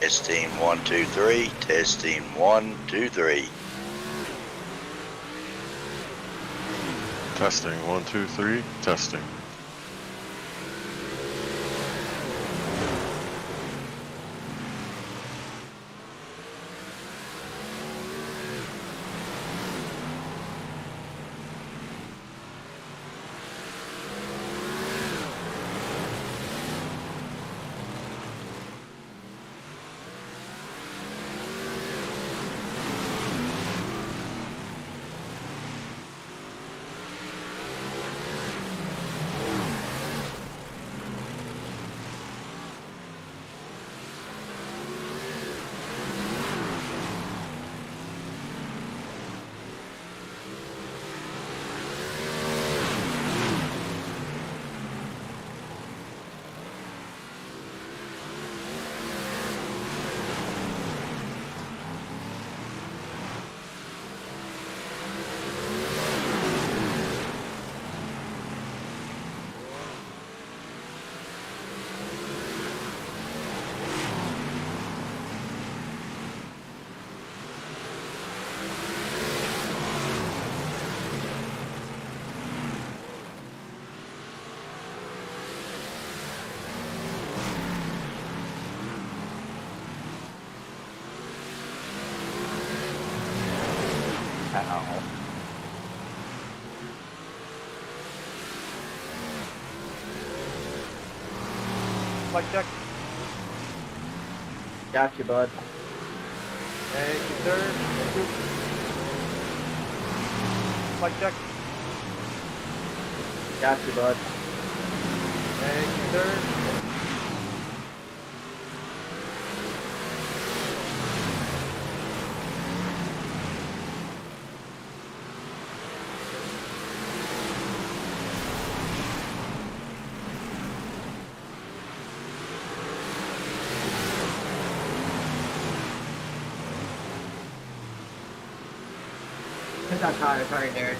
Testing 1, 2, 3. Testing 1, 2, 3. Testing 1, 2, 3. Testing. Ow. Flight check. Got you, bud. Thank you, sir. Thank you. Flight check. Got you, bud. Thank you, sir. I got tired. Sorry, Derek.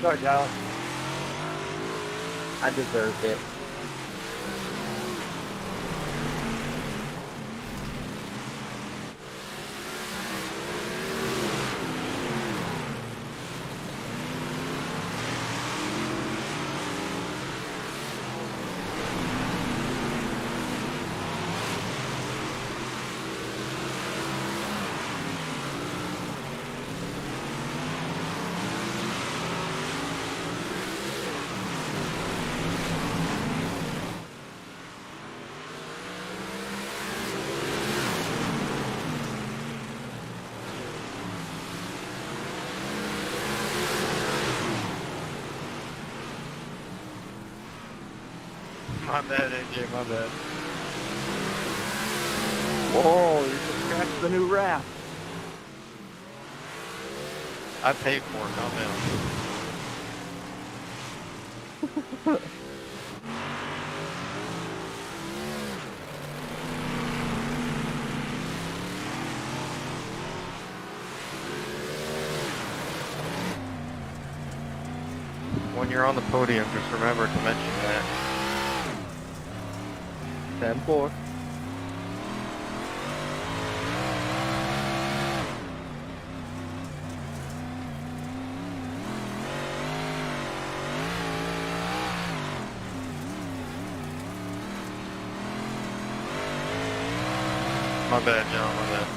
Sorry, Dallas. I deserved it. My bad, AJ, my bad. Whoa, you just scratched the new wrap. I paid for it, calm down. When you're on the podium, just remember to mention that. 10-4. My bad, John, my bad.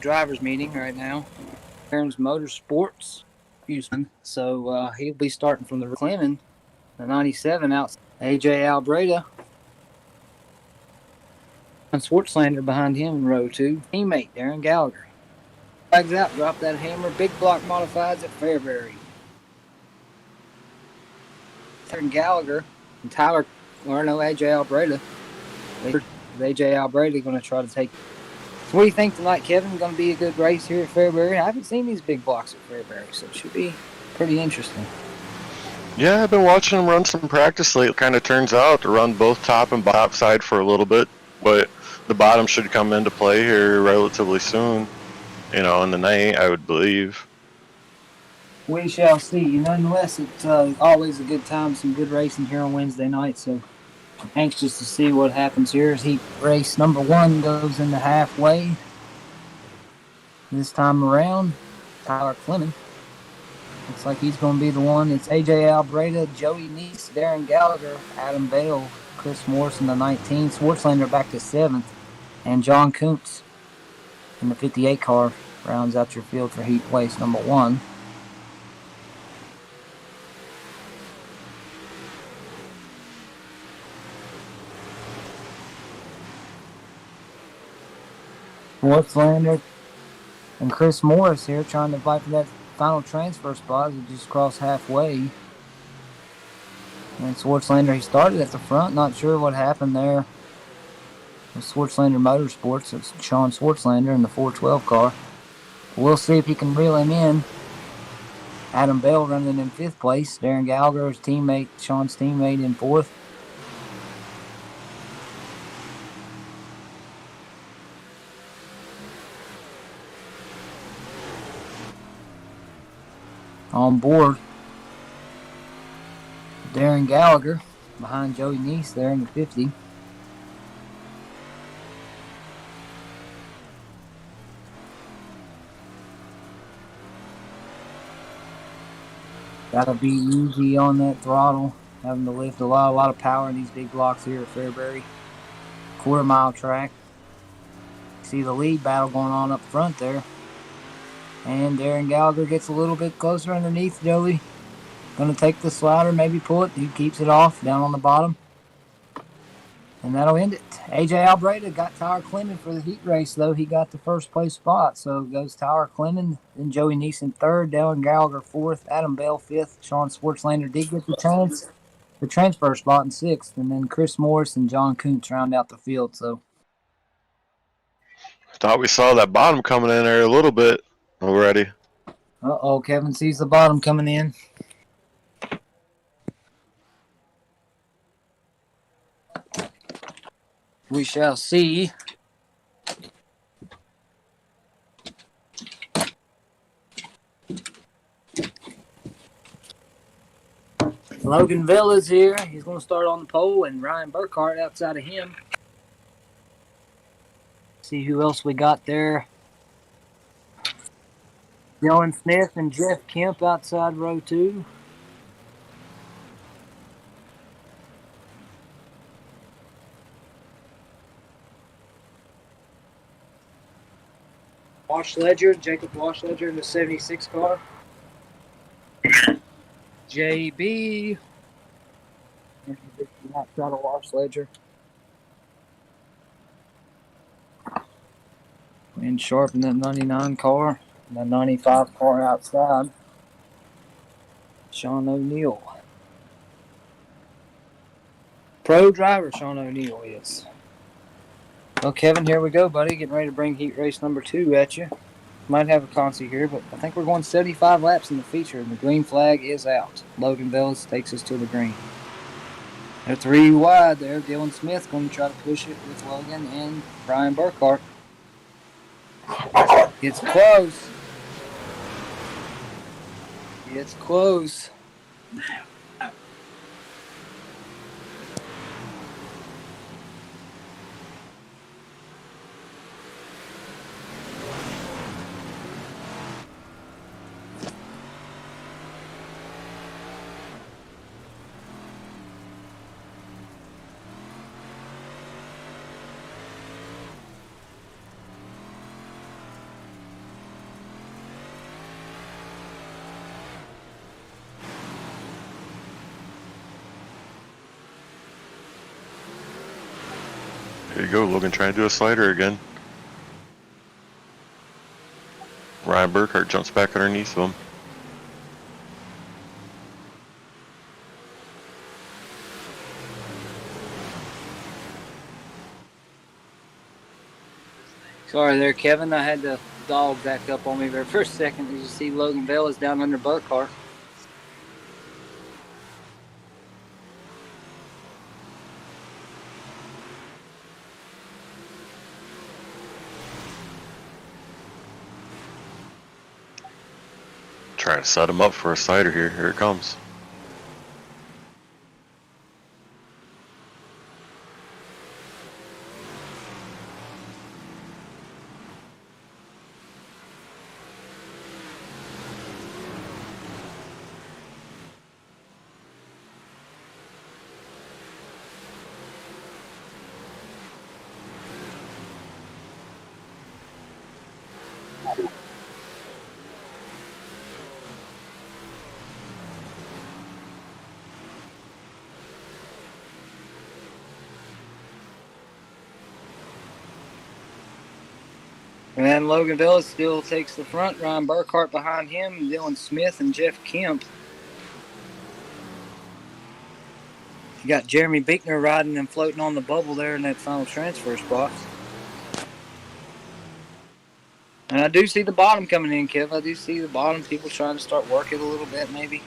drivers meeting right now. Aaron's Motorsports, Houston. So he'll be starting from the Clemens, the 97 out. AJ Albreda and Swartzlander behind him in row 2. Teammate Darren Gallagher. Flags out, drop that hammer. Big block modifieds at Fairbury. Darren Gallagher and Tyler, or no, AJ Albreda. AJ Albreda going to try to take. So what do you think tonight, Kevin? Going to be a good race here at Fairbury? I haven't seen these big blocks at Fairbury, so it should be pretty interesting. Yeah, I've been watching him run some practice lately. Kind of turns out to run both top and bottom side for a little bit, but the bottom should come into play here relatively soon. In the night, I would believe. We shall see. Nonetheless, it's always a good time, some good racing here on Wednesday night, so anxious to see what happens here as heat race number 1 goes into halfway. This time around, Tyler Clemens. Looks like he's going to be the one. It's AJ Albreda, Joey Neese, Darren Gallagher, Adam Bale, Chris Morrison, the 19, Swartzlander back to 7th, and John Kuntz in the 58 car rounds out your field for heat place number 1. Swartzlander and Chris Morris here trying to fight for that final transfer spot as it just crossed halfway. And Swartzlander, he started at the front. Not sure what happened there with Swartzlander Motorsports. It's Sean Swartzlander in the 412 car. We'll see if he can reel him in. Adam Bell running in 5th place. Darren Gallagher, his teammate, Sean's teammate, in 4th. On board, Darren Gallagher behind Joey Neese there in the 50. Gotta be easy on that throttle, having to lift a lot of power in these big blocks here at Fairbury. Quarter-mile track. See the lead battle going on up front there. And Darren Gallagher gets a little bit closer underneath Joey. Going to take the slider, maybe pull it. He keeps it off down on the bottom. And that'll end it. AJ Albreda got Tyler Clemens for the heat race, though. He got the first place spot. So it goes Tyler Clemens, then Joey Neese in 3rd, Darren Gallagher 4th, Adam Bell 5th. Sean Swartzlander did get the transfer spot in 6th. And then Chris Morris and John Kuntz round out the field. So Thought we saw that bottom coming in there a little bit already. Uh-oh, Kevin sees the bottom coming in. We shall see. Logan Villa's here. He's going to start on the pole, and Ryan Burkhart outside of him. See who else we got there. Dylan Smith and Jeff Kemp outside row 2. Jacob Washledger in the 76 car. JB. Outside of Washledger. And Sharp in that 99 car. And the 95 car outside. Sean O'Neill. Pro driver Sean O'Neill is. Well, Kevin, here we go, buddy. Getting ready to bring heat race number 2 at you. Might have a consi here, but I think we're going 75 laps in the feature, and the green flag is out. Logan Bellis takes us to the green. They're 3 wide there. Dylan Smith going to try to push it with Logan and Brian Burkhart. It's close. It's close. Here you go, Logan, trying to do a slider again. Ryan Burkhart jumps back underneath him. Sorry there, Kevin. I had the dog back up on me there for a second. As you see, Logan Bell is down under Burkhart. Trying to set him up for a slider here. Here it comes. And then Logan Bell still takes the front. Ryan Burkhart behind him. Dylan Smith and Jeff Kemp. You got Jeremy Bickner riding and floating on the bubble there in that final transfer spot. And I do see the bottom coming in, Kev. I do see the bottom. People trying to start working a little bit, maybe.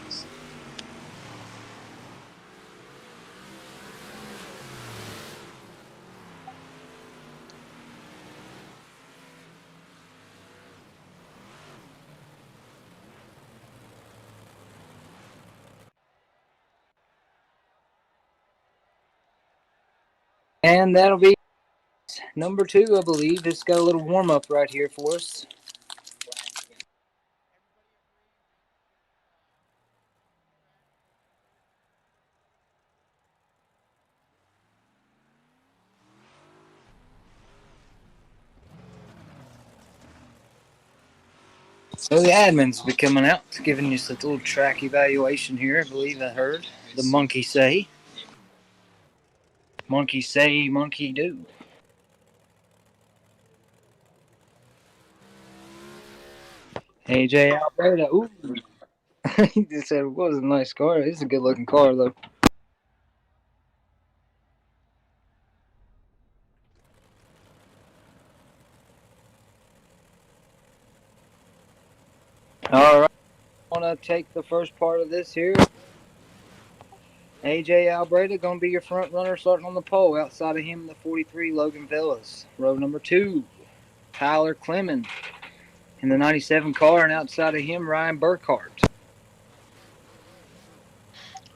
And that'll be number 2, I believe. It's got a little warm-up right here for us. So the admin's be coming out, giving us a little track evaluation here, I believe I heard. The monkey say. Monkey say, monkey do. AJ Alberta. Ooh. He just said it was a nice car. It's a good looking car, though. All right. I want to take the first part of this here. AJ Albreda going to be your front runner starting on the pole. Outside of him, the 43, Logan Villas. Row number 2, Tyler Clemens in the 97 car. And outside of him, Ryan Burkhart.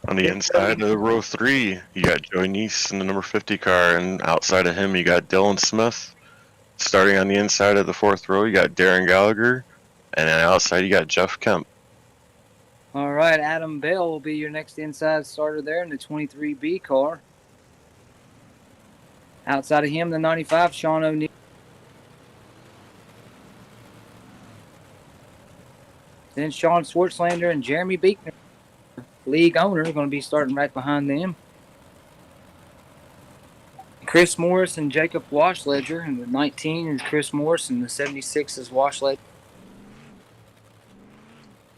On the inside of row 3, you got Joey Neese in the number 50 car. And outside of him, you got Dylan Smith. Starting on the inside of the 4th row, you got Darren Gallagher. And then outside, you got Jeff Kemp. All right, Adam Bell will be your next inside starter there in the 23B car. Outside of him, the 95, Sean O'Neill. Then Sean Swartzlander and Jeremy Beekner, league owner, are going to be starting right behind them. Chris Morris and Jacob Washledger, and the 19 is Chris Morris, and the 76 is Washledger.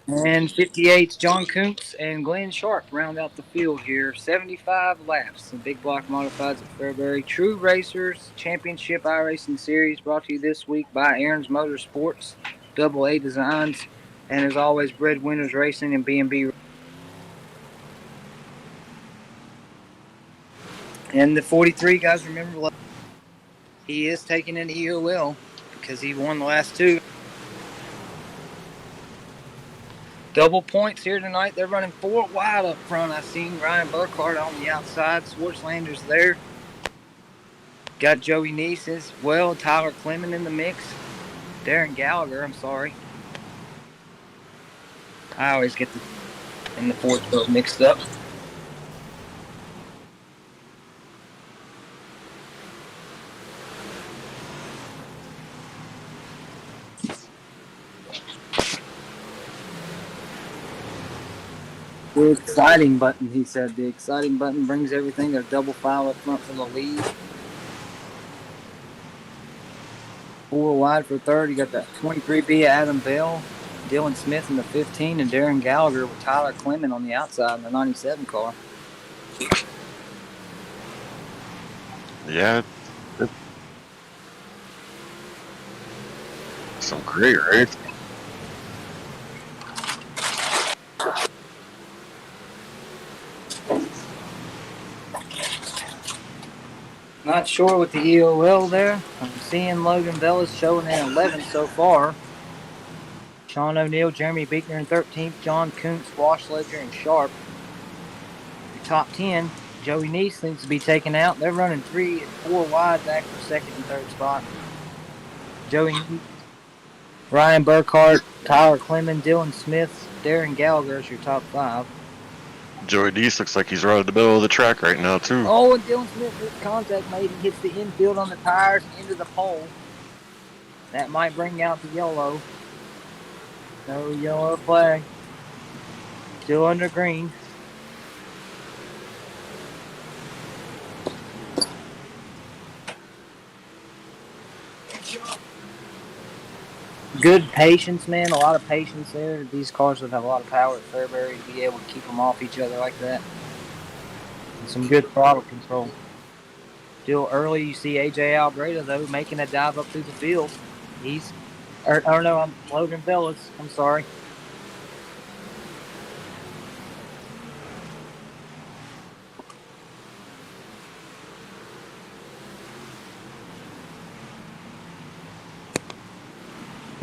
And 58's John Koontz and Glenn Sharp round out the field here. 75 laps. The big block modifieds at Fairbury. True Racers Championship iRacing Series brought to you this week by Aaron's Motorsports, Double A Designs, and as always, Breadwinners Racing and B&B. And the 43, guys, remember, he is taking an EOL because he won the last 2. Double points here tonight. They're running 4 wide up front. I've seen Ryan Burkhart on the outside. Swartzlander's there. Got Joey Neese as well. Tyler Clemens in the mix. Darren Gallagher, I'm sorry. I always get in the 4th row mixed up. The exciting button, he said. The exciting button brings everything. They're double file up front for the lead. 4 wide for third. You got the 23B Adam Bell, Dylan Smith in the 15, and Darren Gallagher with Tyler Clement on the outside in the 97 car. Yeah. Some great race. Not sure with the EOL there. I'm seeing Logan Velas showing in 11th so far. Sean O'Neill, Jeremy Beekner in 13th, John Kuntz, Washledger, and Sharp. Your top 10, Joey Neese seems to be taken out. They're running 3 and 4 wide back for second and third spot. Joey Neese, Ryan Burkhart, Tyler Clemens, Dylan Smith, Darren Gallagher is your top 5. Joey Deese looks like he's right at the middle of the track right now, too. Oh, and Dylan Smith with contact made. He hits the infield on the tires into the pole. That might bring out the yellow. No yellow flag. Still under green. Good patience, man. A lot of patience there. These cars would have a lot of power at Fairbury to be able to keep them off each other like that. And some good throttle control. Still early, you see AJ Albreda, though, making a dive up through the field. I'm Logan Velas. I'm sorry.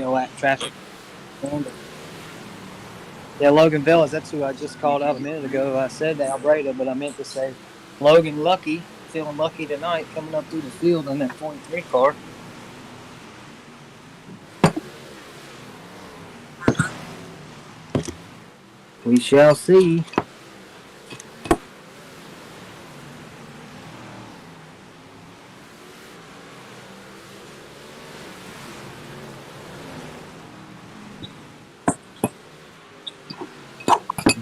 At traffic. Yeah, Logan Velas, that's who I just called out a minute ago. I said Albreda, but I meant to say Logan Lucky, feeling lucky tonight, coming up through the field in that 23 car. We shall see.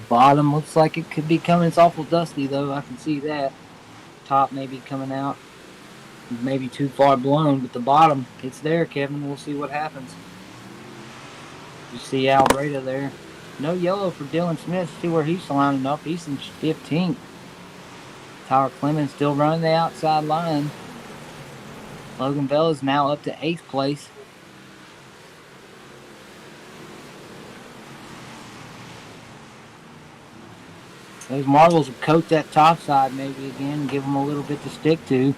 Bottom looks like it could be coming. It's awful dusty, though. I can see that. Top maybe coming out. Maybe too far blown, but the bottom, it's there, Kevin. We'll see what happens. You see Albreda there. No yellow for Dylan Smith. See where he's lining up. He's in 15th. Tyler Clemens still running the outside line. Logan Bell is now up to 8th place. Those marbles will coat that top side maybe again, give them a little bit to stick to.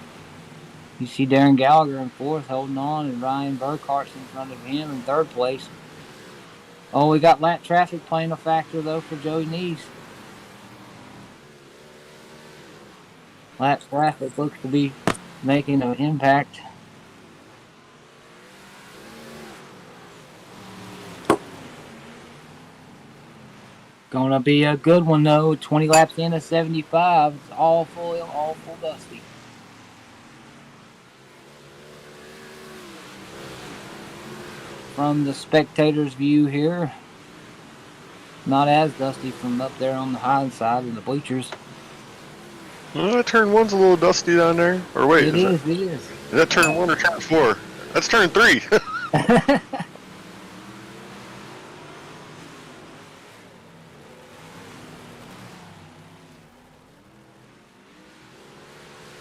You see Darren Gallagher in 4th holding on, and Ryan Burkhart's in front of him in 3rd place. Oh, we got lap traffic playing a factor, though, for Joey Neese. Lap traffic looks to be making an impact. Gonna be a good one, though. 20 laps in of 75. It's all full dusty. From the spectator's view here, not as dusty from up there on the high side of the bleachers. Turn 1's a little dusty down there. Or wait, It is. is that turn 1 or turn 4? That's turn 3.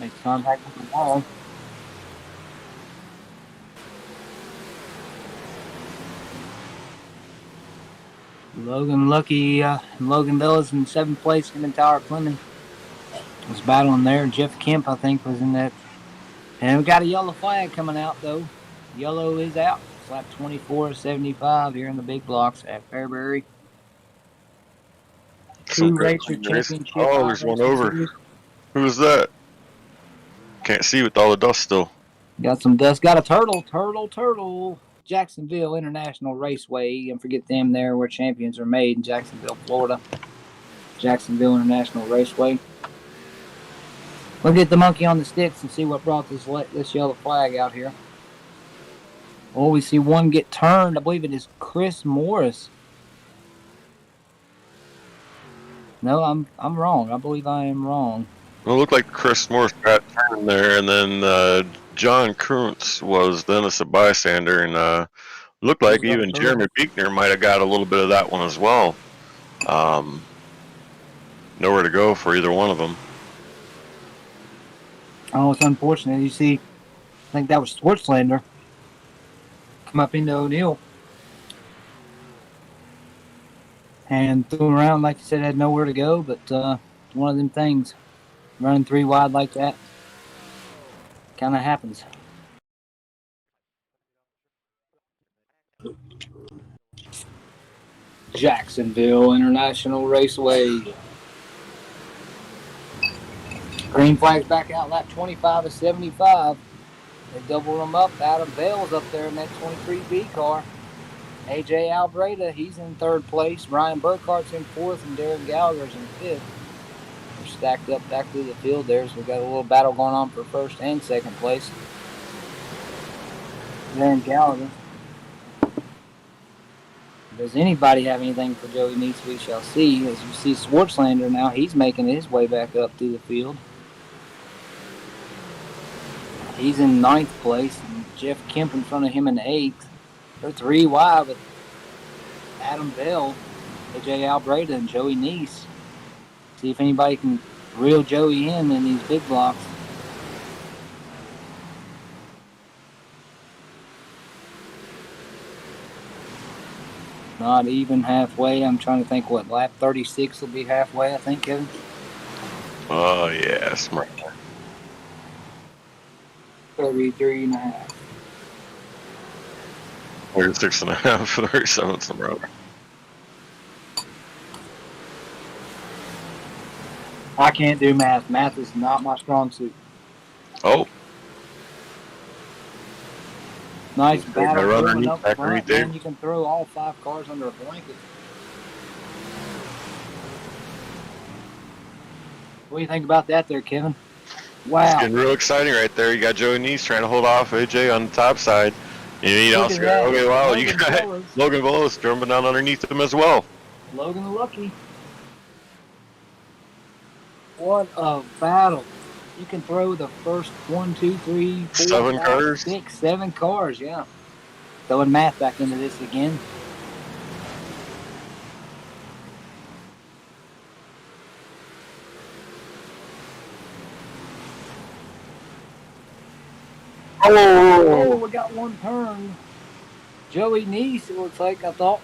Makes contact with the wall. Logan Lucky, Logan Bell is in 7th place. Him and Tyler Clemens was battling there. Jeff Kemp, I think, was in that. And we got a yellow flag coming out, though. Yellow is out. It's lap 24.75 here in the big blocks at Fairbury. Two Racer Championship. Oh, there's one over. Who's that? Can't see with all the dust still. Got some dust. Got a turtle. Jacksonville International Raceway. And forget them there where champions are made in Jacksonville, Florida. Jacksonville International Raceway. We'll get the monkey on the sticks and see what brought this yellow flag out here. Oh, we see one get turned. I believe it is Chris Morris. No, I'm wrong. I believe I am wrong. Well, it looked like Chris Morris got turned there, and then John Kuntz was then a bystander, and looked like Who's up even third? Jeremy Beekner might have got a little bit of that one as well. Nowhere to go for either one of them. Oh, it's unfortunate. You see, I think that was Schwartzlander come up into O'Neill and threw him around like you said, had nowhere to go. But one of them things, running 3 wide like that, kind of happens. Jacksonville International Raceway. Green flag's back out, lap 25 of 75. They doubled them up. Adam Bell's up there in that 23B car. AJ Albreda, he's in 3rd place. Ryan Burkhart's in 4th, and Darren Gallagher's in 5th. We're stacked up back through the field there, so we've got a little battle going on for 1st and 2nd place. Darren Gallagher. Does anybody have anything for Joey Neese? We shall see. As you see, Schwartzlander now, he's making his way back up through the field. He's in 9th place, and Jeff Kemp in front of him in 8th. They're 3 wide with Adam Bell, AJ Albreda, and Joey Neese. See if anybody can reel Joey in these big blocks. Not even halfway. I'm trying to think what lap 36 will be halfway, I think, Kevin. Oh yeah, smart. 33 and a half. 36 and a half, 37 some road. I can't do math. Math is not my strong suit. Oh, Nice Take battle my runner going knee up back front, right there. man. You can throw all 5 cars under a blanket. What do you think about that there, Kevin? it's Wow. getting real exciting right there. You got Joey Neese trying to hold off AJ on the top side. You Look also at got, that. okay, wow, you Logan got Velez. Logan Velos jumping down underneath him as well. Logan the Lucky. What a battle. You can throw the first 1, 2, 3, 4, 7 5, cars? 6, 7 cars, yeah. Throwing math back into this again. Oh, we got one turn. Joey Neese, it looks like, I thought.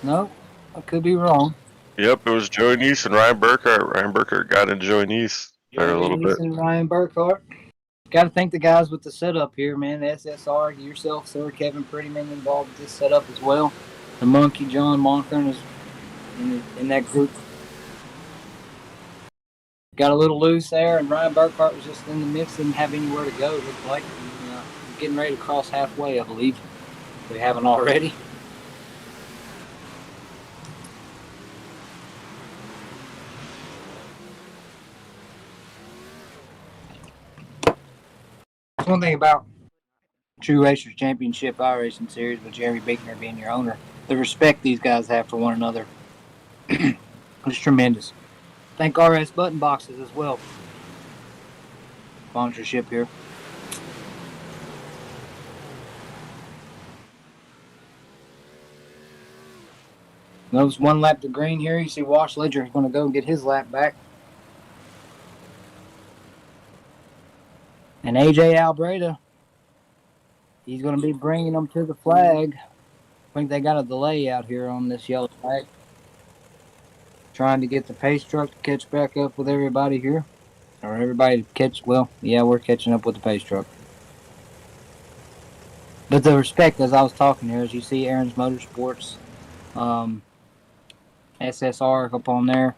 No, I could be wrong. Yep, it was Joey Neese and Ryan Burkhart. Ryan Burkhart got into Joey Neese there a little bit. And Ryan Burkhart. Got to thank the guys with the setup here, man. SSR, yourself, sir, Kevin Prettyman involved with this setup as well. The Monkey, John Monkern is in that group. Got a little loose there, and Ryan Burkhart was just in the mix, didn't have anywhere to go. Looked like getting ready to cross halfway, I believe. If we haven't already. One thing about True Racers Championship iRacing Series with Jeremy Beekner being your owner, the respect these guys have for one another is tremendous. Thank RS Button Boxes as well. Sponsorship here. Notice one lap to green here. You see Wash Ledger is going to go and get his lap back. And AJ Albreda, he's going to be bringing them to the flag. I think they got a delay out here on this yellow flag. Trying to get the pace truck to catch back up with everybody here. Or everybody to catch, well, yeah, we're catching up with the pace truck. But the respect, as I was talking here, as you see Aaron's Motorsports, SSR up on there.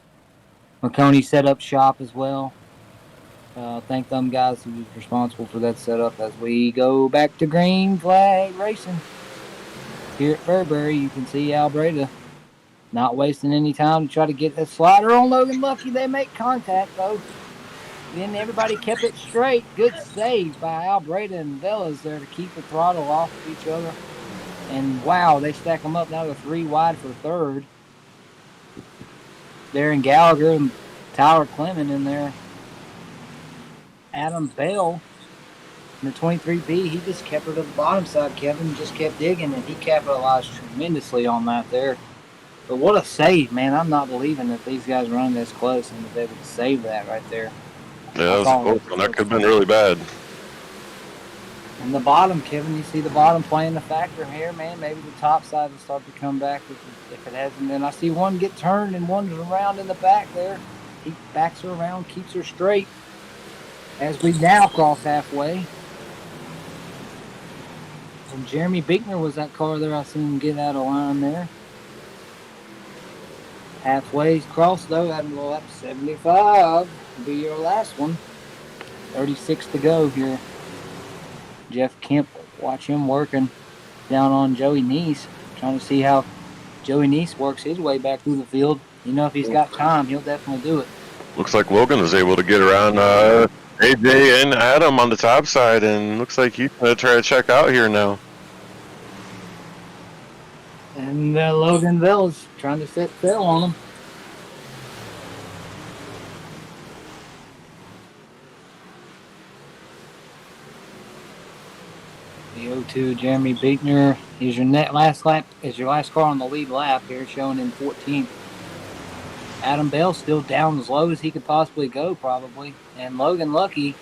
McConey set up shop as well. Thank them guys who was responsible for that setup as we go back to green flag racing. Here at Fairbury, you can see Albreda not wasting any time to try to get a slider on Logan Lucky. They make contact, though. Then everybody kept it straight. Good save by Albreda and Velas there to keep the throttle off of each other. And wow, they stack them up now to 3 wide for third. Darren Gallagher and Tyler Clement in there. Adam Bell And the 23B, he just kept her to the bottom side. Kevin just kept digging, and he capitalized tremendously on that there. But what a save, man. I'm not believing that these guys running this close and was able to save that right there. Yeah, that was a close one. That could have been really bad. And the bottom, Kevin, you see the bottom playing the factor here, man. Maybe the top side will start to come back if it hasn't been. I see one get turned and one's around in the back there. He backs her around, keeps her straight as we now cross halfway. And Jeremy Bickner was that car there. I seen him get out of line there. Halfway crossed though, having a lap 75. Will be your last one. 36 to go here. Jeff Kemp, watch him working down on Joey Neese, trying to see how Joey Neese works his way back through the field. You know, if he's got time, he'll definitely do it. Looks like Logan was able to get around AJ and Adam on the top side, and looks like he's going to try to check out here now. And Logan Vella's trying to set sail on him. The 02 Jeremy Bickner is your last lap. Is your last car on the lead lap here, showing in 14th. Adam Bell still down as low as he could possibly go, probably. And Logan Lucky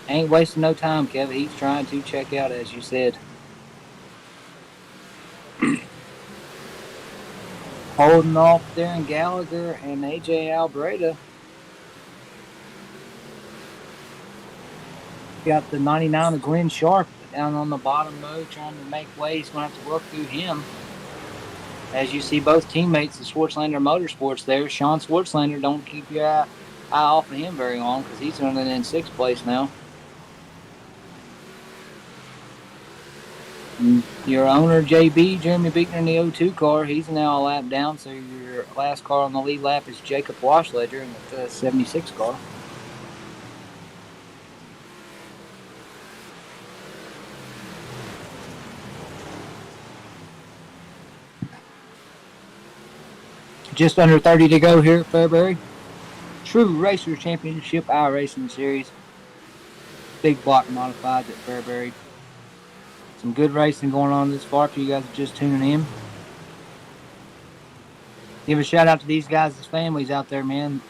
ain't wasting no time, Kevin. He's trying to check out, as you said. Holding off Darren Gallagher and AJ Albreda. Got the 99 of Glenn Sharp down on the bottom mode, trying to make way. He's going to have to work through him. As you see both teammates of Schwartzlander Motorsports there. Sean Schwartzlander, don't keep your eye off of him very long because he's running in 6th place now. And your owner, JB, Jeremy Bickner in the 02 car, he's now a lap down, so your last car on the lead lap is Jacob Washledger in the 76 car. Just under 30 to go here at Fairbury. True Racers Championship iRacing Series. Big block modifieds at Fairbury. Some good racing going on this far for you guys just tuning in. Give a shout out to these guys' families out there, man.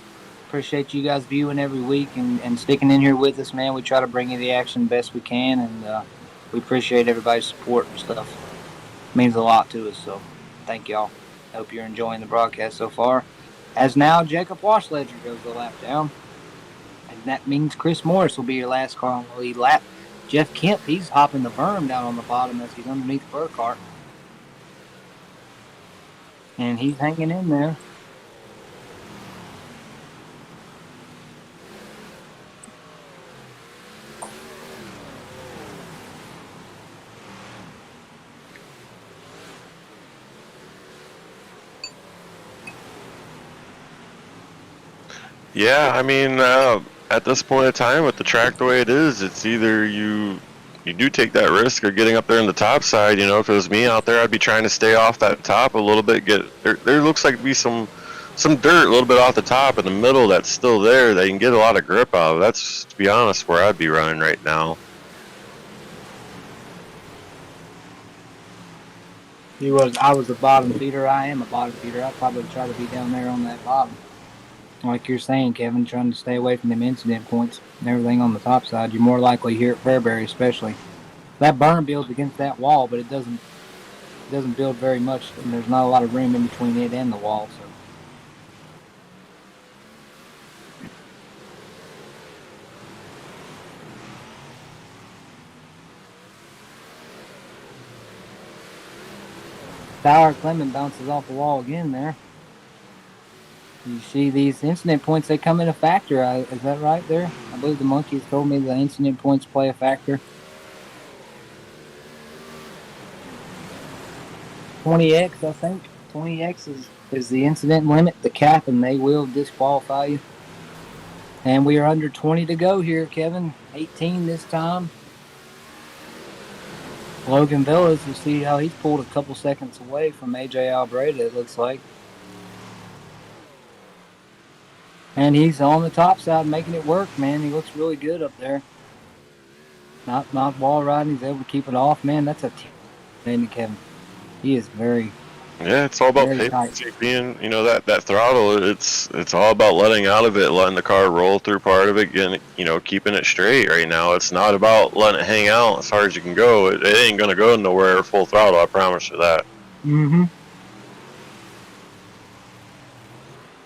Appreciate you guys viewing every week and sticking in here with us, man. We try to bring you the action best we can, and we appreciate everybody's support and stuff. It means a lot to us, so thank y'all. Hope you're enjoying the broadcast so far. As now, Jacob Washledger goes the lap down. And that means Chris Morris will be your last car on the lead lap. Jeff Kemp, he's hopping the berm down on the bottom as he's underneath Burkhart. And he's hanging in there. Yeah, I mean, at this point in time, with the track the way it is, it's either you do take that risk of getting up there in the top side. You know, if it was me out there, I'd be trying to stay off that top a little bit. There looks like to be some dirt a little bit off the top in the middle that's still there that you can get a lot of grip out of. That's, to be honest, where I'd be running right now. I was a bottom feeder. I am a bottom feeder. I'd probably try to be down there on that bottom. Like you're saying, Kevin, trying to stay away from them incident points and everything on the top side. You're more likely here at Fairbury, especially. That berm builds against that wall, but it doesn't build very much, and there's not a lot of room in between it and the wall. So. Tyler Clement bounces off the wall again there. You see these incident points, they come in a factor. Is that right there? I believe the monkeys told me the incident points play a factor. 20x, I think. 20x is the incident limit, the cap, and they will disqualify you. And we are under 20 to go here, Kevin. 18 this time. Logan Villas, you see how he's pulled a couple seconds away from AJ Albreda, it looks like. And he's on the top side making it work, man. He looks really good up there. not wall riding. He's able to keep it off. Man, that's a team, ain't it, Kevin? He is very, Yeah, it's all about very tight. patience. Being, that throttle. It's all about letting out of it, letting the car roll through part of it, getting, keeping it straight. Right now, it's not about letting it hang out as hard as you can go. It ain't gonna go nowhere full throttle. I promise you that. Mm-hmm.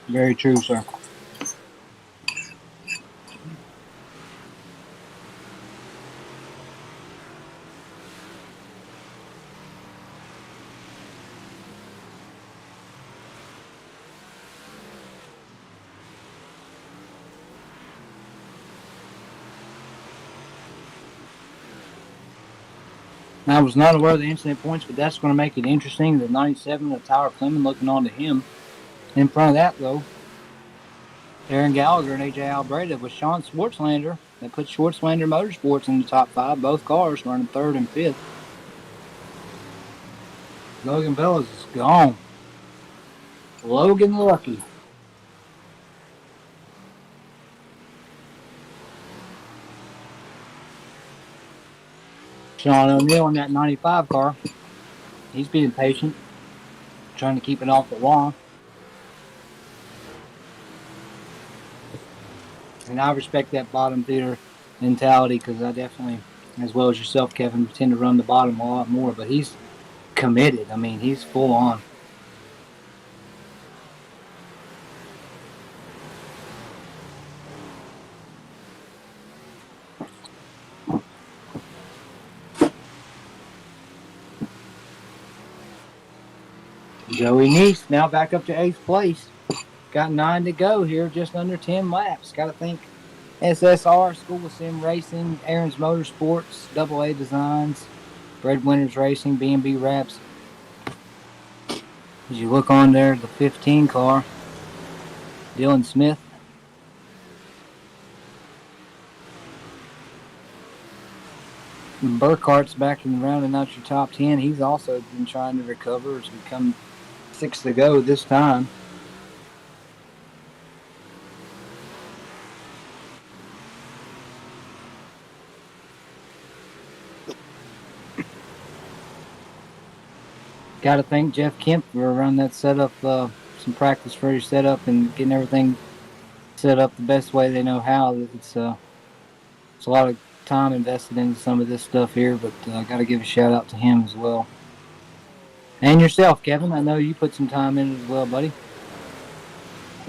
Very true, sir. I was not aware of the incident points, but that's going to make it interesting. The 97 of Tyler Clemens looking on to him. In front of that, though, Aaron Gallagher and AJ Albreda with Sean Schwartzlander. That puts Schwartzlander Motorsports in the top 5. Both cars running 3rd and 5th. Logan Velez is gone. Logan Lucky. Sean O'Neill in that 95 car. He's being patient, trying to keep it off the wall. And I respect that bottom feeder mentality because I definitely, as well as yourself, Kevin, tend to run the bottom a lot more. But he's committed. I mean, he's full on. Joey Neese now back up to 8th place. Got 9 to go here, just under 10 laps. Got to think SSR, School of Sim Racing, Aaron's Motorsports, AA Designs, Breadwinners Racing, B&B Wraps. As you look on there, the 15 car, Dylan Smith. Burkhart's back in rounding out your top 10. He's also been trying to recover as we come 6 to go this time. Got to thank Jeff Kemp for running that setup, some practice for your setup and getting everything set up the best way they know how. It's a lot of time invested into some of this stuff here, but I got to give a shout out to him as well. And yourself, Kevin. I know you put some time in it as well, buddy.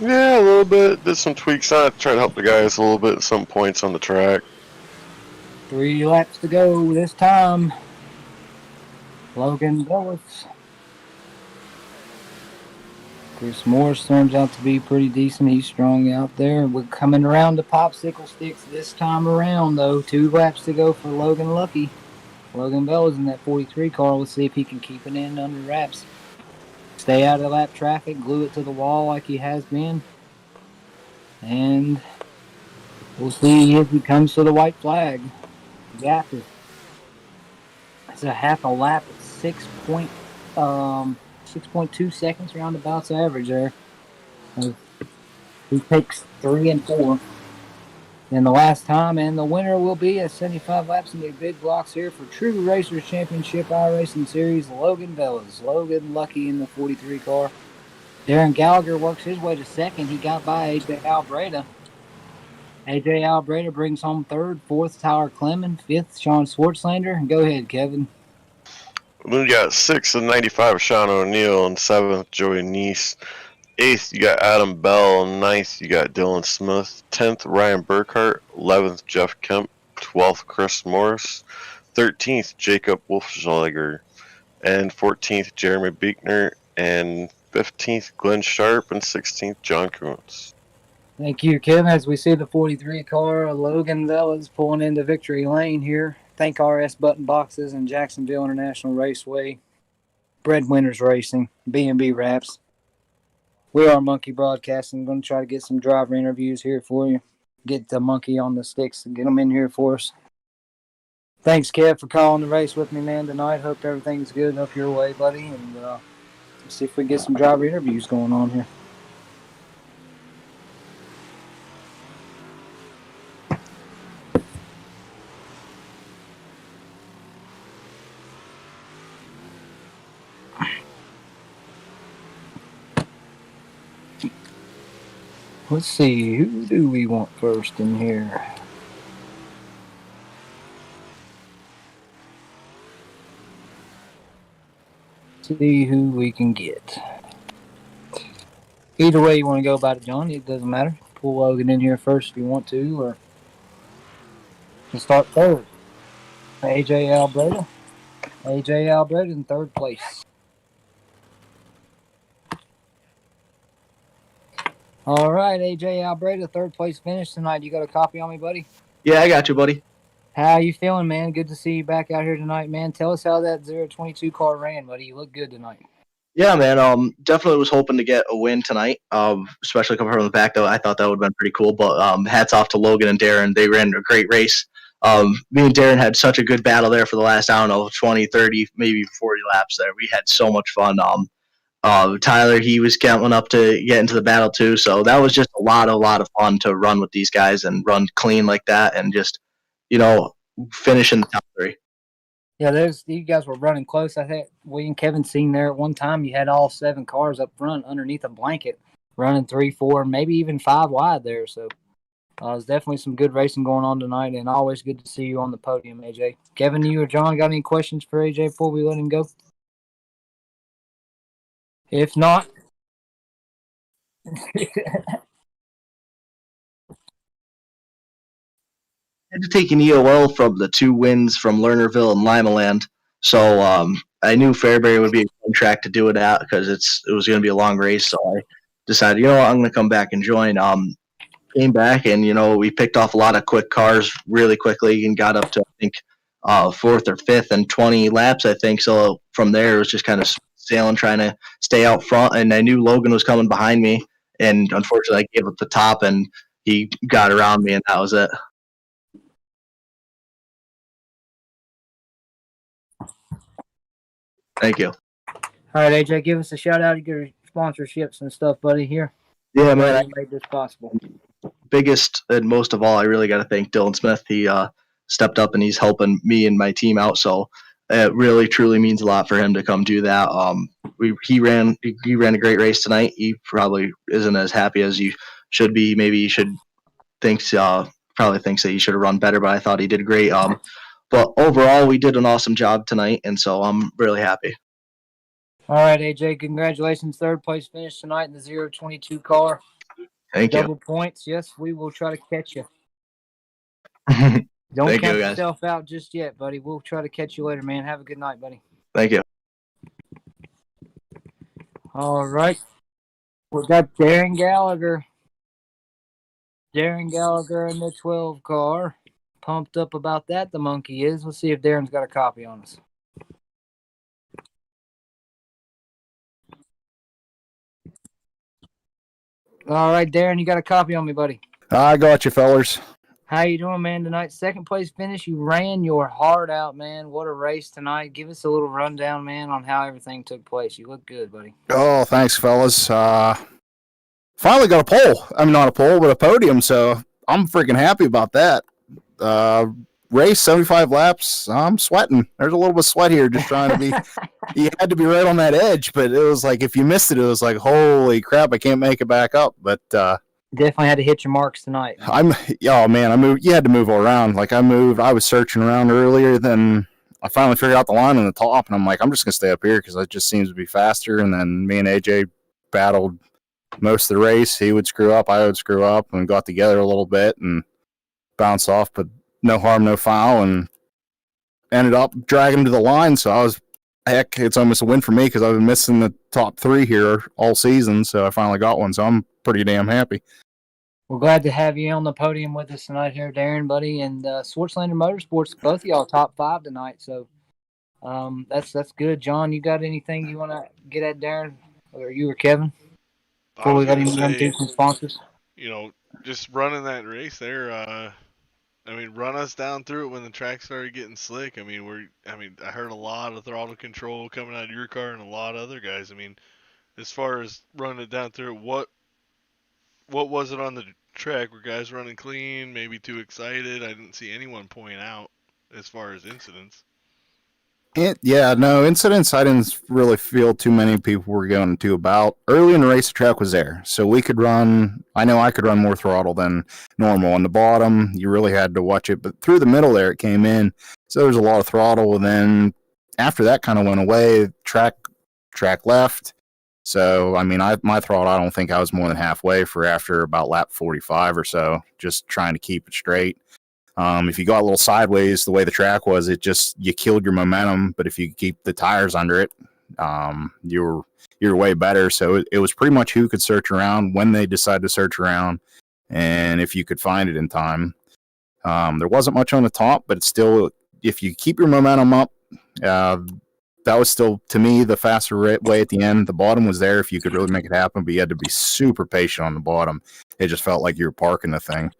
Yeah, a little bit. Did some tweaks on it. Try to help the guys a little bit. Some points on the track. 3 laps to go this time. Logan Velez. Chris Morris turns out to be pretty decent. He's strong out there. We're coming around to popsicle sticks this time around, though. 2 laps to go for Logan Lucky. Logan Velez in that 43 car. Let's see if he can keep it in under wraps. Stay out of lap traffic. Glue it to the wall like he has been. And we'll see if he comes to the white flag. Gap is it's a half a lap at 6.2 seconds roundabouts average there. He takes 3 and 4 in the last time, and the winner will be at 75 laps in the big blocks here for True Racers Championship iRacing Series, Logan Velez. Logan Lucky in the 43 car. Darren Gallagher works his way to second. He got by AJ Albreda. AJ Albreda brings home 3rd, 4th Tyler Clemens, 5th Sean Schwartzlander. Go ahead, Kevin. Then you got 6th and 95 Sean O'Neill, and 7th Joey Neese. 8th you got Adam Bell, 9th you got Dylan Smith, 10th Ryan Burkhart, 11th Jeff Kemp, 12th Chris Morris, 13th Jacob Wolfschlager, and 14th Jeremy Beekner, and 15th Glenn Sharp, and 16th John Kuntz. Thank you, Kevin. As we see the 43 car, Logan Velez pulling into victory lane here. Thank RS Button Boxes and Jacksonville International Raceway, Breadwinners Racing, B&B Wraps. We are Monkey Broadcasting. I'm going to try to get some driver interviews here for you. Get the monkey on the sticks and get them in here for us. Thanks, Kev, for calling the race with me, man, tonight. Hope everything's good up your way, buddy. And let's see if we can get some driver interviews going on here. Let's see, who do we want first in here? See who we can get. Either way you want to go about it, John, it doesn't matter. Pull Logan in here first if you want to, or you can start third. AJ Albreda. AJ Albreda in third place. All right, AJ Albreda, third place finish tonight. You got a copy on me, buddy? Yeah, I got you, buddy. How you feeling, man? Good to see you back out here tonight, man. Tell us how that 022 car ran, buddy. You look good tonight. Yeah, man. Definitely was hoping to get a win tonight. Especially coming from the back, though. I thought that would have been pretty cool. But hats off to Logan and Darren. They ran a great race. Me and Darren had such a good battle there for the last, 20, 30, maybe 40 laps there. We had so much fun. Tyler, he was coming up to get into the battle too. So that was just a lot of fun to run with these guys and run clean like that and just, finish in the top three. Yeah, you guys were running close. I think we and Kevin seen there at one time. You had all 7 cars up front underneath a blanket, running 3, 4, maybe even 5 wide there. So there's definitely some good racing going on tonight, and always good to see you on the podium, AJ. Kevin, you or John got any questions for AJ before we let him go? If not, Had to take an EOL from the 2 wins from Lernerville and Limaland. So I knew Fairbury would be a fun track to do it at because it was going to be a long race. So I decided, I'm going to come back and join. Came back and, we picked off a lot of quick cars really quickly and got up to, I think, 4th or 5th and 20 laps, I think. So from there, it was just kind of sailing, trying to stay out front. And I knew Logan was coming behind me. And unfortunately, I gave up the top and he got around me, and that was it. Thank you. all right, AJ, give us a shout out to your sponsorships and stuff, buddy. Here, Yeah, man. you made this possible. Biggest and most of all, I really got to thank Dylan Smith. He stepped up and he's helping me and my team out. So it really, truly means a lot for him to come do that. He ran a great race tonight. He probably isn't as happy as you should be. Maybe he probably thinks that he should have run better, but I thought he did great. But overall, we did an awesome job tonight, and so I'm really happy. All right, AJ, congratulations. Third place finish tonight in the 022 car. Thank Double points. Yes, we will try to catch you. you. Don't Thank count you, guys. yourself out just yet, buddy. We'll try to catch you later, man. Have a good night, buddy. Thank you. All right. We got Darren Gallagher. Darren Gallagher in the 12 car. Pumped up about that, the monkey is. Let's see if Darren's got a copy on us. All right, Darren, you got a copy on me, buddy. I got you, fellers. How you doing, man, tonight? Second place finish. You ran your heart out, man. What a race tonight. Give us a little rundown, man, on how everything took place. You look good, buddy. Oh, thanks, fellas. Finally got a pole. I mean, not a pole, but a podium, so I'm freaking happy about that. Race 75 laps. I'm sweating. There's a little bit of sweat here just trying to be you had to be right on that edge, but it was like if you missed it, it was like holy crap, I can't make it back up. But definitely had to hit your marks tonight. I moved. You had to move all around. Like I was searching around earlier, then I finally figured out the line on the top, and I'm like, I'm just gonna stay up here because it just seems to be faster. And then me and AJ battled most of the race. He would screw up, I would screw up, and got together a little bit and bounced off, but no harm, no foul, and ended up dragging him to the line. So it's almost a win for me because I've been missing the top 3 here all season. So I finally got one. So I'm pretty damn happy. We're glad to have you on the podium with us tonight here, Darren, buddy, and Swartzlander Motorsports, both of y'all top 5 tonight. So that's good. John, you got anything you want to get at Darren, or you or Kevin, before we let him run through some sponsors? Just running that race there, run us down through it when the track started getting slick. I heard a lot of throttle control coming out of your car and a lot of other guys. As far as running it down through it, what was it on the track? Were guys running clean, maybe too excited? I didn't see anyone point out as far as incidents. No incidents. I didn't really feel too many people were going to about. Early in the race, the track was there, so we could run. I know I could run more throttle than normal. On the bottom, you really had to watch it, but through the middle there, it came in, so there was a lot of throttle. And then after that kind of went away, track left. So I mean, my throttle, I don't think I was more than halfway for after about lap 45 or so, just trying to keep it straight. If you got a little sideways, the way the track was, you killed your momentum. But if you keep the tires under it, you're way better. So it was pretty much who could search around when they decided to search around, and if you could find it in time. There wasn't much on the top, but it's still, if you keep your momentum up, that was still, to me, the faster way at the end. The bottom was there if you could really make it happen, but you had to be super patient on the bottom. It just felt like you were parking the thing.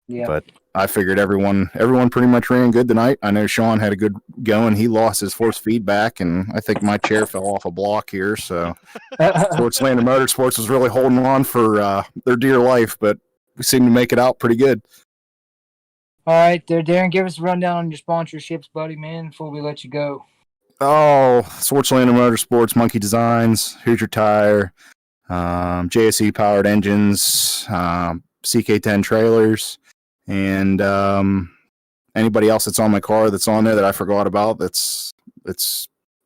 Yeah. But I figured everyone pretty much ran good tonight. I know Sean had a good going. He lost his force feedback, and I think my chair fell off a block here. So Sportslander Motorsports was really holding on for their dear life, but we seemed to make it out pretty good. All right, there, Darren, give us a rundown on your sponsorships, buddy, man, before we let you go. Oh, Sportslander Motorsports, Monkey Designs, Hoosier Tire, JSE Powered Engines, CK10 Trailers, and anybody else that's on my car that's on there that I forgot about. It's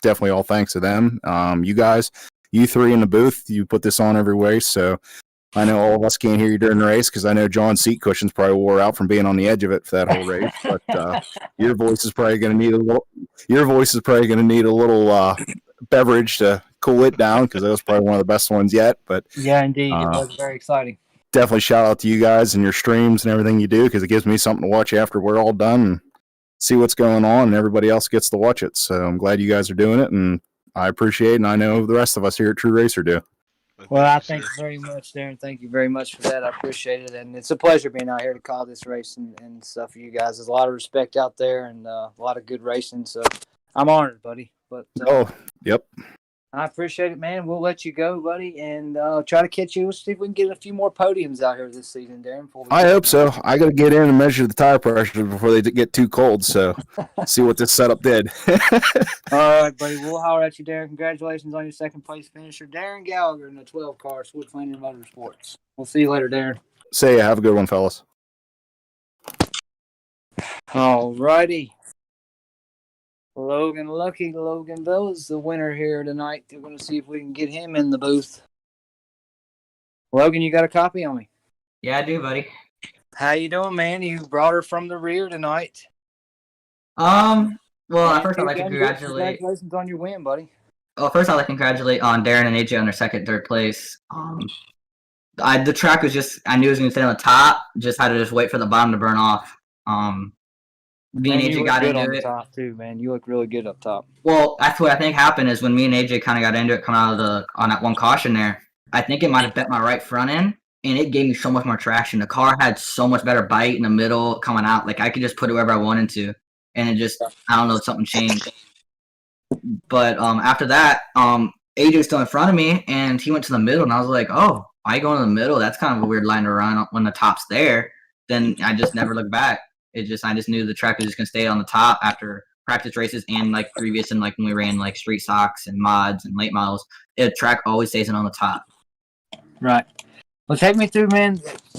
definitely all thanks to them. You guys, you three in the booth, you put this on every race, so I know all of us can't hear you during the race because I know John's seat cushions probably wore out from being on the edge of it for that whole race. But your voice is probably going to need a little beverage to cool it down, because that was probably one of the best ones yet. But yeah, indeed, it was very exciting. Definitely shout out to you guys and your streams and everything you do, because it gives me something to watch after we're all done and see what's going on, and everybody else gets to watch it. So I'm glad you guys are doing it, and I appreciate it, and I know the rest of us here at True Racer do. Well, I thank you very much, Darren. Thank you very much for that. I appreciate it. And it's a pleasure being out here to call this race and stuff for you guys. There's a lot of respect out there and a lot of good racing. So I'm honored, buddy. But Yep. I appreciate it, man. We'll let you go, buddy, and try to catch you. We'll see if we can get a few more podiums out here this season, Darren. I hope so. I got to get in and measure the tire pressure before they get too cold, so see what this setup did. All right, buddy. We'll holler at you, Darren. Congratulations on your second place finisher, Darren Gallagher, in the 12 car Sportslander Motorsports. We'll see you later, Darren. See ya. Have a good one, fellas. All righty. Logan Lucky. Logan Bell is the winner here tonight. We're going to see if we can get him in the booth. Logan, you got a copy on me? Yeah, I do, buddy. How you doing, man? You brought her from the rear tonight. Well, first I'd like to congratulate. Congratulations on your win, buddy. Well, first I'd like to congratulate on Darren and AJ on their second, third place. The track was just, I knew it was going to stay on the top. Just had to wait for the bottom to burn off. Me and AJ got into it. Top too, man. You look really good up top. Well, that's what I think happened is when me and AJ kind of got into it, coming out of on that one caution there. I think it might have bent my right front end, and it gave me so much more traction. The car had so much better bite in the middle coming out. Like I could just put it wherever I wanted to, and it just, I don't know, something changed. But after that, AJ was still in front of me, and he went to the middle, and I was like, oh, why are you going to the middle? That's kind of a weird line to run when the top's there. Then I just never looked back. I just knew the track was just gonna stay on the top after practice races and like previous and like when we ran like street stocks and mods and late models. The track always stays on the top. Right. Well, take me through, man.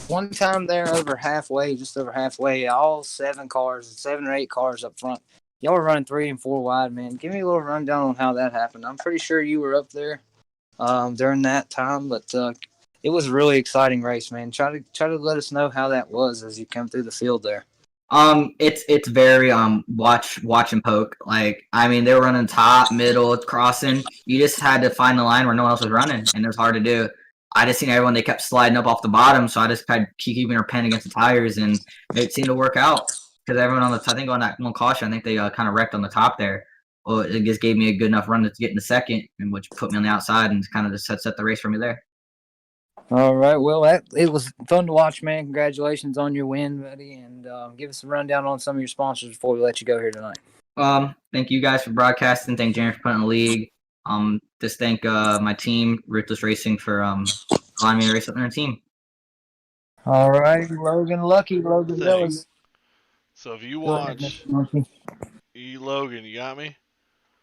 One time there, just over halfway, all 7 or 8 cars up front. Y'all were running 3 and 4 wide, man. Give me a little rundown on how that happened. I'm pretty sure you were up there during that time, but it was a really exciting race, man. Try to let us know how that was as you come through the field there. It's very watch and poke. Like, I mean, they were running top, middle, crossing. You just had to find the line where no one else was running, and it was hard to do. I just seen everyone, they kept sliding up off the bottom, so I just had to keep keeping her pinned against the tires, and it seemed to work out because everyone on I think on that one caution, I think they kind of wrecked on the top there. Well, it just gave me a good enough run to get in the second, and which put me on the outside and kind of just set the race for me there. All right. Well, it was fun to watch, man. Congratulations on your win, buddy. And give us a rundown on some of your sponsors before we let you go here tonight. Thank you guys for broadcasting. Thank Jaron for putting the league. Just thank my team, Ruthless Racing, for allowing me to race up in their team. All right, Logan Lucky. Logan Willis. So if you watch, Logan, you got me?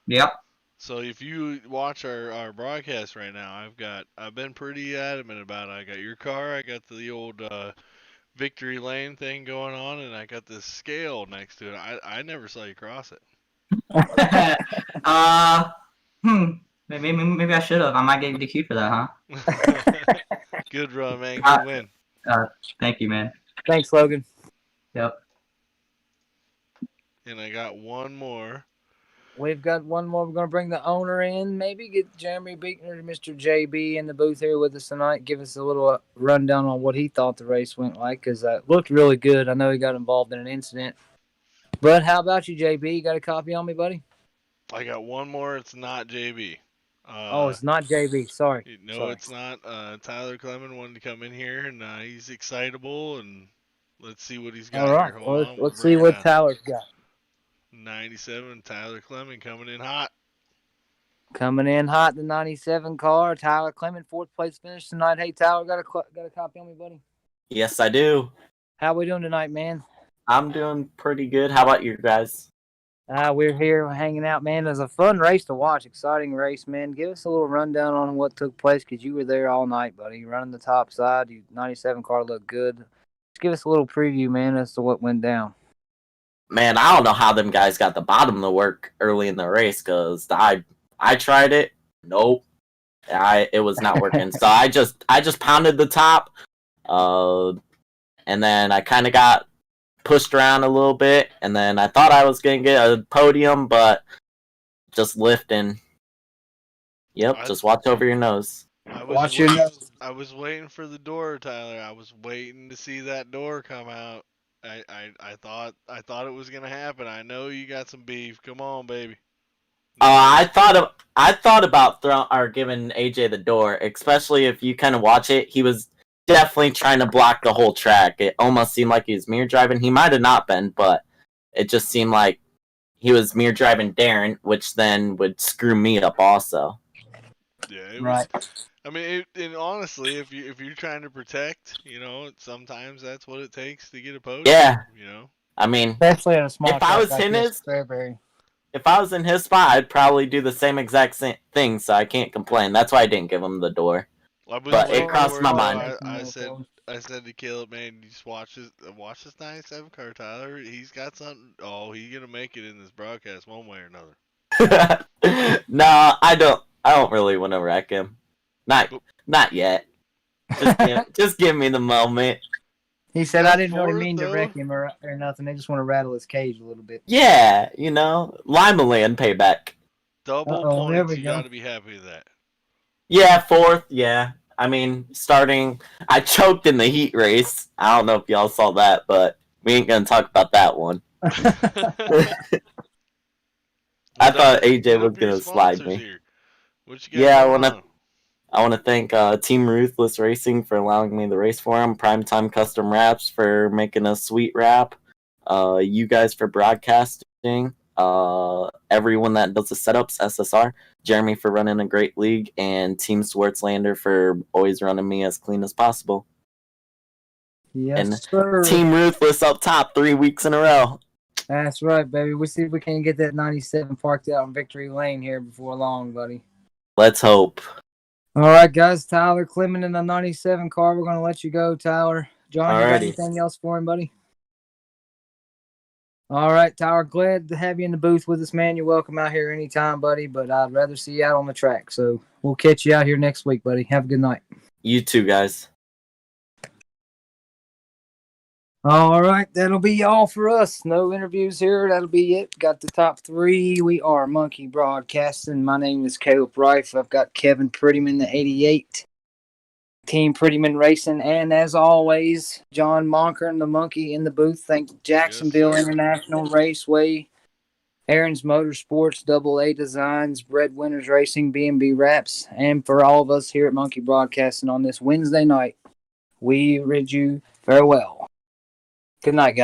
Yep. So if you watch our broadcast right now, I've been pretty adamant about it. I got your car, I got the old victory lane thing going on, and I got this scale next to it. I never saw you cross it. Maybe I should have. I might get you DQ for that, huh? Good run, man. Good win. Thank you, man. Thanks, Logan. Yep. And I got one more. We've got one more. We're going to bring the owner in. Maybe get Jeremy Beekner, Mr. JB, in the booth here with us tonight. Give us a little rundown on what he thought the race went like, because it looked really good. I know he got involved in an incident. But how about you, JB? You got a copy on me, buddy? I got one more. It's not JB. Oh, it's not JB. Sorry. No, Sorry. it's not. Tyler Clement wanted to come in here, and he's excitable, and let's see what he's got All right. here. Hold on, Let's see what Tyler's got. 97, Tyler Clement coming in hot. Coming in hot, the 97 car. Tyler Clement, 4th place finish tonight. Hey, Tyler, got a copy on me, buddy? Yes, I do. How we doing tonight, man? I'm doing pretty good. How about you guys? We're here hanging out, man. It was a fun race to watch. Exciting race, man. Give us a little rundown on what took place, because you were there all night, buddy. Running the top side. Your 97 car looked good. Just give us a little preview, man, as to what went down. Man, I don't know how them guys got the bottom to work early in the race, because I tried it. Nope. It was not working. So I just pounded the top. And then I kind of got pushed around a little bit, and then I thought I was going to get a podium, but just lifting. Yep, just watch over your nose. Watch your nose. I was waiting for the door, Tyler. I was waiting to see that door come out. I thought it was gonna happen. I know you got some beef. Come on, baby. I thought about giving AJ the door, especially if you kind of watch it. He was definitely trying to block the whole track. It almost seemed like he was mirror driving. He might have not been, but it just seemed like he was mirror driving Darren, which then would screw me up also. Yeah, it Right. was. I mean, and honestly, if you're trying to protect, sometimes that's what it takes to get a podium. Yeah. You I mean, Especially in a small if I was in his spot, I'd probably do the same exact thing, so I can't complain. That's why I didn't give him the door. But it crossed my mind. I said to Caleb, man, you just watch this 97 car, Tyler. He's got something. Oh, he's gonna make it in this broadcast one way or another. No, I don't really want to wreck him. Not yet. Just give me the moment. He said, I didn't really mean to wreck him or nothing. They just want to rattle his cage a little bit. Yeah, Lima Land payback. Double there points. we You go. gotta be happy with that. Yeah, 4th. Yeah, I mean, I choked in the heat race. I don't know if y'all saw that, but we ain't gonna talk about that one. I thought AJ was gonna slide me. Yeah, I want to thank Team Ruthless Racing for allowing me to race for them. Primetime Custom Wraps for making a sweet wrap. You guys for broadcasting. Everyone that does the setups, SSR. Jeremy for running a great league. And Team Swartzlander for always running me as clean as possible. Yes, And sir. Team Ruthless up top 3 weeks in a row. That's right, baby. We'll see if we can get that 97 parked out in Victory Lane here before long, buddy. Let's hope. All right, guys. Tyler Clement in the 97 car. We're going to let you go, Tyler. John, you got Alrighty. anything else for him, buddy? All right, Tyler. Glad to have you in the booth with us, man. You're welcome out here anytime, buddy, but I'd rather see you out on the track. So we'll catch you out here next week, buddy. Have a good night. You too, guys. All right, that'll be all for us. No interviews here. That'll be it. Got the top 3. We are Monkey Broadcasting. My name is Caleb Rife. I've got Kevin Prettyman, the 88. Team Prettyman Racing. And as always, John Monker and the Monkey in the booth. Thank Jacksonville International Raceway, Aaron's Motorsports, Double A Designs, Breadwinners Racing, B&B Wraps, and for all of us here at Monkey Broadcasting on this Wednesday night, we bid you farewell. Good night, guys.